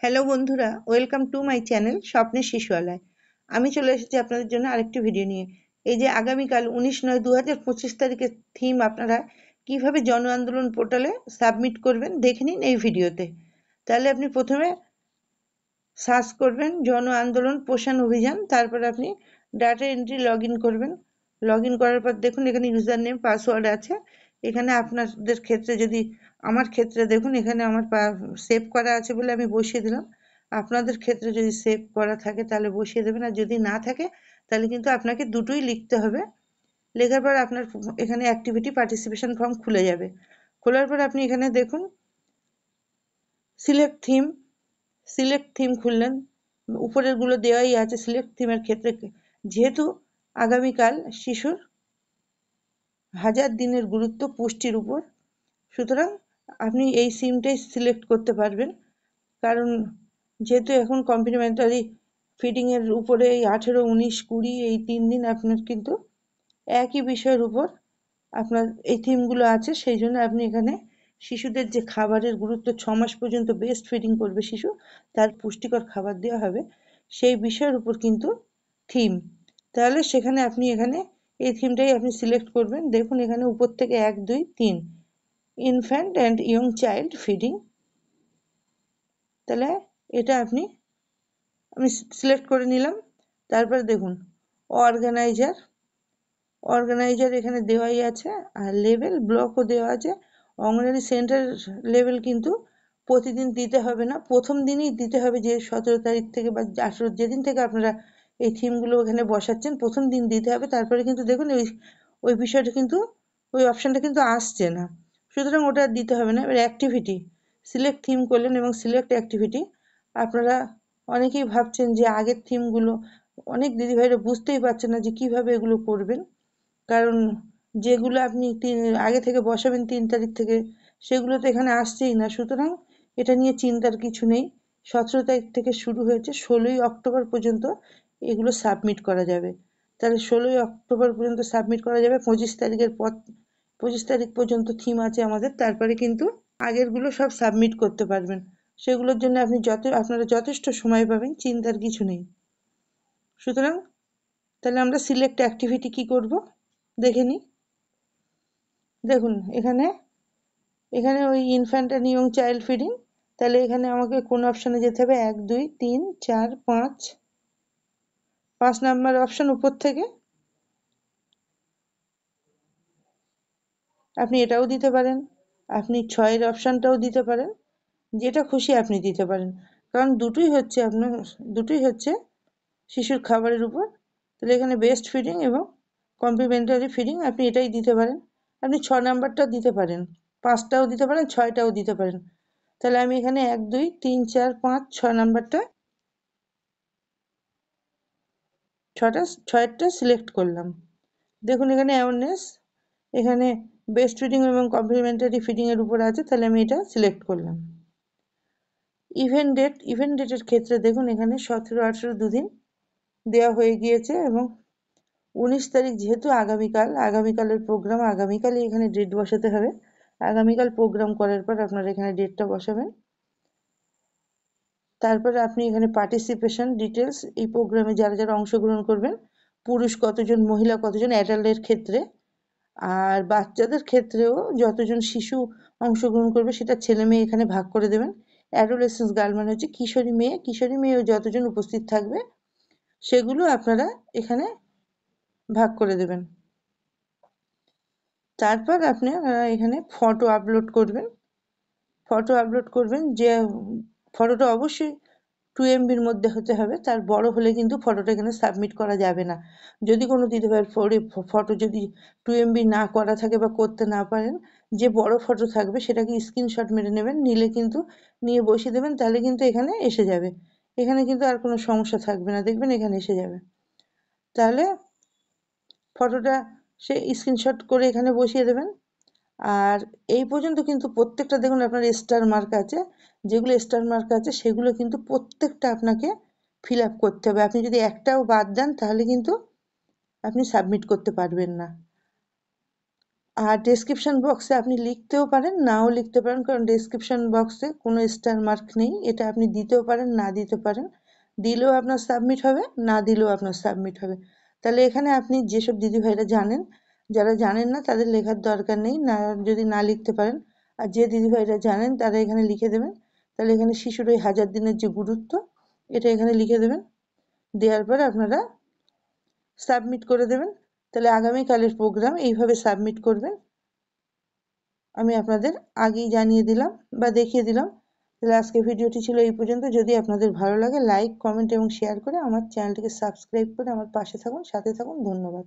Hello বন্ধুরা, welcome to my channel স্বপ্নের শিশুয়ালয়। আমি চলে এসেছি আপনাদের জন্য আরেকটি ভিডিও নিয়ে। এই যে আগামীকাল 19/9/2025 তারিখের থিম আপনারা কিভাবে জন আন্দোলন পোর্টালে সাবমিট করবেন দেখে নিন এই ভিডিওতে। তাহলে আপনি প্রথমে সার্চ করবেন জন আন্দোলন পোষণ অভিযান, তারপর আপনি ডাটা এন্ট্রি লগ ইন করবেন। লগ ইন করার পর দেখুন এখানে ইউজার নেম পাসওয়ার্ড আছে। এখানে আপনাদের ক্ষেত্রে যদি, আমার ক্ষেত্রে দেখুন এখানে আমার সেভ করা আছে বলে আমি বসিয়ে দিলাম। আপনাদের ক্ষেত্রে যদি সেভ করা থাকে তাহলে বসিয়ে দেবেন, আর যদি না থাকে তাহলে কিন্তু আপনাকে দুটোই লিখতে হবে। লেখার পর আপনার এখানে অ্যাক্টিভিটি পার্টিসিপেশন ফর্ম খুলে যাবে। খোলার পর আপনি এখানে দেখুন সিলেক্ট থিম খুললেন। উপরেরগুলো দেওয়াই আছে। সিলেক্ট থিমের ক্ষেত্রে যেহেতু আগামীকাল শিশুর 1000 দিনের গুরুত্ব পুষ্টির উপর, সুতরাং আপনি এই থিমটাই সিলেক্ট করতে পারবেন। কারণ যেহেতু এখন কমপ্লিমেন্টারি ফিডিংয়ের উপরে এই 18, 19, 20 এই 3 দিন আপনার কিন্তু একই বিষয়ের উপর আপনার এই থিমগুলো আছে। সেই জন্য আপনি এখানে শিশুদের যে খাবারের গুরুত্ব, 6 মাস পর্যন্ত বেস্ট ফিডিং করবে শিশু, তার পুষ্টিকর খাবার দেওয়া হবে, সেই বিষয়ের উপর কিন্তু থিম। তাহলে সেখানে আপনি এখানে এই থিমটাই আপনি সিলেক্ট করবেন। দেখুন এখানে উপর থেকে 1, 2, 3 infant and young child feeding. তাহলে এটা আমি সিলেক্ট করে নিলাম। তারপরে দেখুন অর্গানাইজার এখানে দেওয়াই আছে, আর লেভেল ব্লকও দেওয়া আছে। অঙ্গনওয়াড়ি সেন্টার লেভেল কিন্তু প্রতিদিন দিতে হবে না, প্রথম দিনই দিতে হবে। যে 17 তারিখ থেকে বা 18, যেদিন থেকে আপনারা এই থিমগুলো ওখানে বসাচ্ছেন প্রথম দিন দিতে হবে। তারপরে কিন্তু দেখুন ওই ওই বিষয়টা কিন্তু, ওই অপশানটা কিন্তু আসছে না, সুতরাং ওটা দিতে হবে না। এবার অ্যাক্টিভিটি সিলেক্ট থিম করলেন এবং সিলেক্ট অ্যাক্টিভিটি। আপনারা অনেকেই ভাবছেন যে আগের থিমগুলো, অনেক দিদিভাইরা বুঝতেই পারছেন না যে কীভাবে এগুলো করবেন। কারণ যেগুলো আপনি আগে থেকে বসাবেন 3 তারিখ থেকে, সেগুলো তো এখানে আসছেই না। সুতরাং এটা নিয়ে চিন্তার কিছু নেই। 17 তারিখ থেকে শুরু হয়েছে, 16ই অক্টোবর পর্যন্ত এগুলো সাবমিট করা যাবে। তাহলে 16ই অক্টোবর পর্যন্ত সাবমিট করা যাবে। 25 তারিখ পর্যন্ত থিম আছে আমাদের, তারপরে কিন্তু আগেরগুলো সব সাবমিট করতে পারবেন। সেগুলোর জন্য আপনারা যথেষ্ট সময় পাবেন, চিন্তার কিছু নেই। সুতরাং তাহলে আমরা সিলেক্ট অ্যাক্টিভিটি কি করব দেখে নিই। দেখুন এখানে ওই infant and young child feeding. তাহলে এখানে আমাকে কোন অপশানে যেতে হবে? 1, 2, 3, 4, 5 নাম্বার অপশান উপর থেকে। আপনি এটাও দিতে পারেন, আপনি 6-এর অপশানটাও দিতে পারেন, যেটা খুশি আপনি দিতে পারেন। কারণ দুটোই হচ্ছে শিশুর খাবারের উপর। তাহলে এখানে বেস্ট ফিডিং এবং কমপ্লিমেন্টারি ফিডিং আপনি এটাই দিতে পারেন। আপনি 6 নাম্বারটাও দিতে পারেন, 5টাও দিতে পারেন, 6টাও দিতে পারেন। তাহলে আমি এখানে 1, 2, 3, 4, 5, 6 নাম্বারটা, 6টা সিলেক্ট করলাম। দেখুন এখানে অ্যাওয়ারনেস, এখানে বেস্ট ফিডিং এবং কমপ্লিমেন্টারি ফিডিংয়ের উপর আছে, তাহলে আমি এটা সিলেক্ট করলাম। ইভেন্ট ডেটের ক্ষেত্রে দেখুন এখানে 17, 18 দুদিন দেওয়া হয়ে গিয়েছে এবং 19 তারিখ যেহেতু আগামীকালের প্রোগ্রাম, আগামীকালই এখানে ডেট বসাতে হবে। আগামীকাল প্রোগ্রাম করার পর আপনারা এখানে ডেটটা বসাবেন। তারপরে আপনি এখানে পার্টিসিপেশন ডিটেলস, এই প্রোগ্রামে যারা অংশগ্রহণ করবেন, পুরুষ কতজন, মহিলা কতজন, অ্যাডাল্টের ক্ষেত্রে, আর বাচ্চাদের ক্ষেত্রেও যতজন শিশু অংশগ্রহণ করবে সেটা ছেলে মেয়ে এখানে ভাগ করে দেবেন। অ্যাডোলেসেন্স গার্ল মানে হচ্ছে কিশোরী মেয়েও যতজন উপস্থিত থাকবে সেগুলো আপনারা এখানে ভাগ করে দেবেন। তারপর আপনি এখানে ফটো আপলোড করবেন। যে ফটোটা অবশ্যই 2 MBর মধ্যে হতে হবে, তার বড় হলে কিন্তু ফটোটা এখানে সাবমিট করা যাবে না। যদি কোনো দিদিভাইয়ের ফটো যদি 2 MB না করা থাকে বা করতে না পারেন, যে বড় ফটো থাকবে সেটাকে স্ক্রিনশট মেরে নেবেন, নিয়ে বসিয়ে দেবেন, তাহলে কিন্তু এখানে এসে যাবে। এখানে কিন্তু আর কোনো সমস্যা থাকবে না, দেখবেন এখানে এসে যাবে। তাহলে ফটোটা স্ক্রিনশট করে এখানে বসিয়ে দেবেন। আর এই পর্যন্ত কিন্তু প্রত্যেকটা দেখুন আপনার স্টার মার্ক আছে, যেগুলো স্টার মার্ক আছে সেগুলো কিন্তু প্রত্যেকটা আপনাকে ফিল আপ করতে হবে। আপনি যদি একটাও বাদ দেন তাহলে কিন্তু আপনি সাবমিট করতে পারবেন না। আর ডেসক্রিপশন বক্সে আপনি লিখতেও পারেন, নাও লিখতে পারেন, কারণ ডেসক্রিপশন বক্সে কোনো স্টার মার্ক নেই। এটা আপনি দিতেও পারেন, না দিতে পারেন। দিলেও আপনার সাবমিট হবে, না দিলেও আপনার সাবমিট হবে। তাহলে এখানে আপনি যেসব দিদিভাইরা জানেন, যারা জানেন না তাদের লেখার দরকার নেই, না যদি না লিখতে পারেন। আর যে দিদিভাইরা জানেন তারা এখানে লিখে দেবেন। তাহলে এখানে শিশুর ওই 1000 দিনের যে গুরুত্ব, এটা এখানে লিখে দেবেন। দেওয়ার পর আপনারা সাবমিট করে দেবেন। তাহলে আগামীকালের প্রোগ্রাম এইভাবে সাবমিট করবেন। আমি আপনাদের আগেই জানিয়ে দিলাম বা দেখিয়ে দিলাম। তাহলে আজকের ভিডিওটি ছিল এই পর্যন্ত। যদি আপনাদের ভালো লাগে লাইক, কমেন্ট এবং শেয়ার করে আমার চ্যানেলটিকে সাবস্ক্রাইব করে আমার পাশে থাকুন, সাথে থাকুন। ধন্যবাদ।